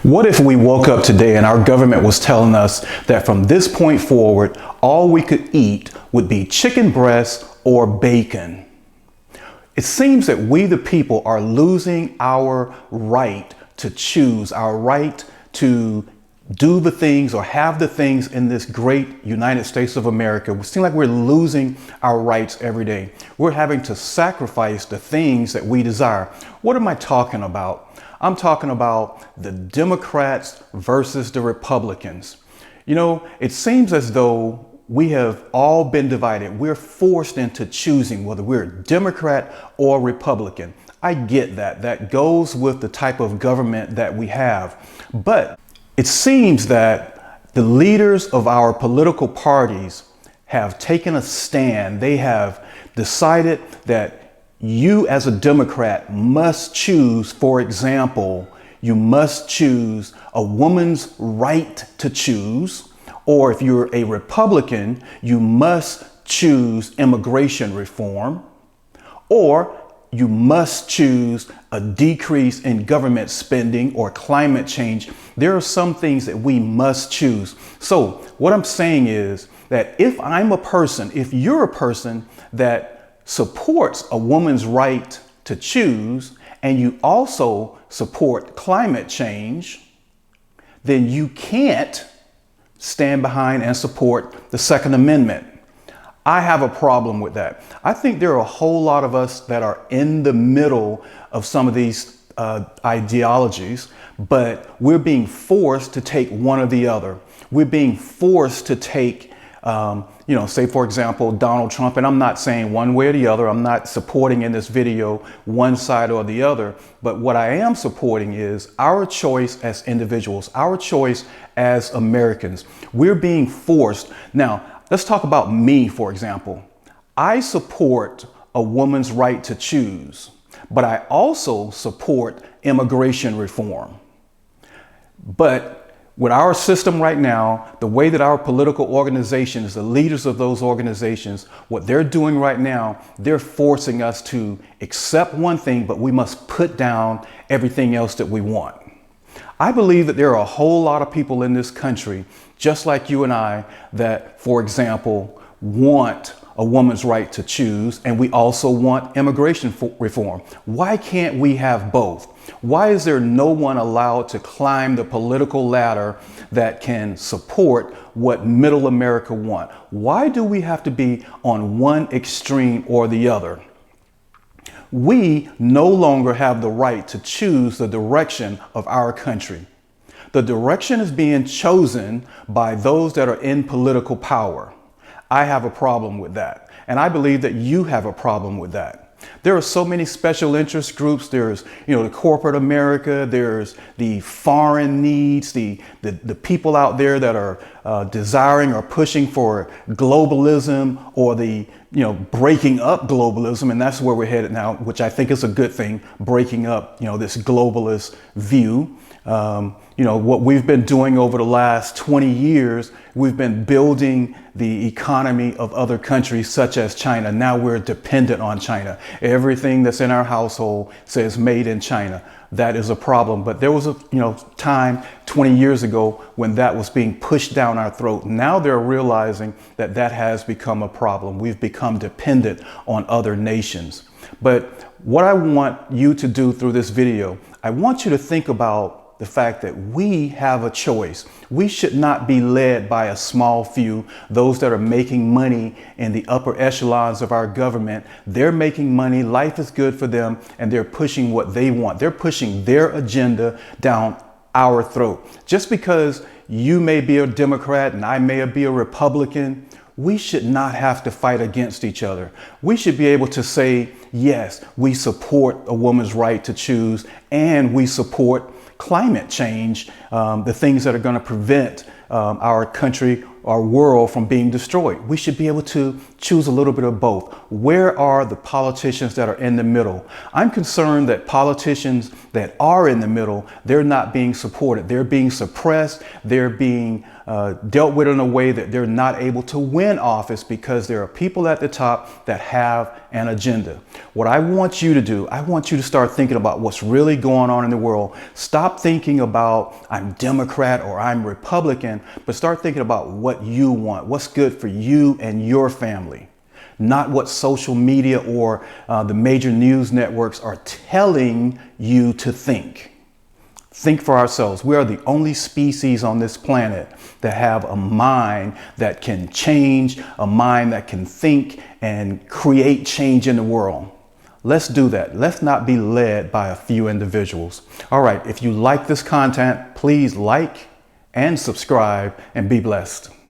What if we woke up today and our government was telling us that from this point forward, all we could eat would be chicken breast or bacon? It seems that we, the people, are losing our right to choose, our right to do the things or have the things in this great United States of America. It seems like we're losing our rights every day. We're having to sacrifice the things that we desire. What am I talking about? I'm talking about the Democrats versus the Republicans. You know, it seems as though we have all been divided. We're forced into choosing whether we're Democrat or Republican. I get that. That goes with the type of government that we have. But it seems that the leaders of our political parties have taken a stand. They have decided that you as a Democrat must choose, for example, you must choose a woman's right to choose, or if you're a Republican, you must choose immigration reform, or you must choose a decrease in government spending or climate change. There are some things that we must choose. So what I'm saying is that if I'm a person, if you're a person that supports a woman's right to choose, and you also support climate change, then you can't stand behind and support the Second Amendment. I have a problem with that. I think there are a whole lot of us that are in the middle of some of these ideologies, but we're being forced to take one or the other. We're being forced to take say, for example, Donald Trump, and I'm not saying one way or the other. I'm not supporting in this video one side or the other. But what I am supporting is our choice as individuals, our choice as Americans. We're being forced. Now, let's talk about me, for example. I support a woman's right to choose, but I also support immigration reform. But with our system right now, the way that our political organizations, the leaders of those organizations, what they're doing right now, they're forcing us to accept one thing, but we must put down everything else that we want. I believe that there are a whole lot of people in this country, just like you and I, that, for example, want a woman's right to choose, and we also want immigration reform. Why can't we have both? Why is there no one allowed to climb the political ladder that can support what middle America want? Why do we have to be on one extreme or the other? We no longer have the right to choose the direction of our country. The direction is being chosen by those that are in political power. I have a problem with that. And I believe that you have a problem with that. There are so many special interest groups. There's, the corporate America. There's the foreign needs, the people out there that are desiring or pushing for globalism or the, breaking up globalism. And that's where we're headed now, which I think is a good thing, breaking up, this globalist view. What we've been doing over the last 20 years, we've been building the economy of other countries such as China. Now we're dependent on China. Everything that's in our household says made in China. That is a problem. But there was a time 20 years ago when that was being pushed down our throat. Now they're realizing that that has become a problem. We've become dependent on other nations. But what I want you to do through this video, I want you to think about the fact that we have a choice. We should not be led by a small few, those that are making money in the upper echelons of our government. They're making money, life is good for them, and they're pushing what they want. They're pushing their agenda down our throat. Just because you may be a Democrat and I may be a Republican, we should not have to fight against each other. We should be able to say, yes, we support a woman's right to choose, and we support climate change, the things that are going to prevent our country our world from being destroyed. We should be able to choose a little bit of both. Where are the politicians that are in the middle? I'm concerned that politicians that are in the middle, they're not being supported. They're being suppressed. They're being dealt with in a way that they're not able to win office because there are people at the top that have an agenda. What I want you to do, I want you to start thinking about what's really going on in the world. Stop thinking about I'm Democrat or I'm Republican, but start thinking about what you want, what's good for you and your family, not what social media or the major news networks are telling you to think. Think for ourselves. We are the only species on this planet that have a mind that can change, a mind that can think and create change in the world. Let's do that. Let's not be led by a few individuals. All right, if you like this content, please like and subscribe and be blessed.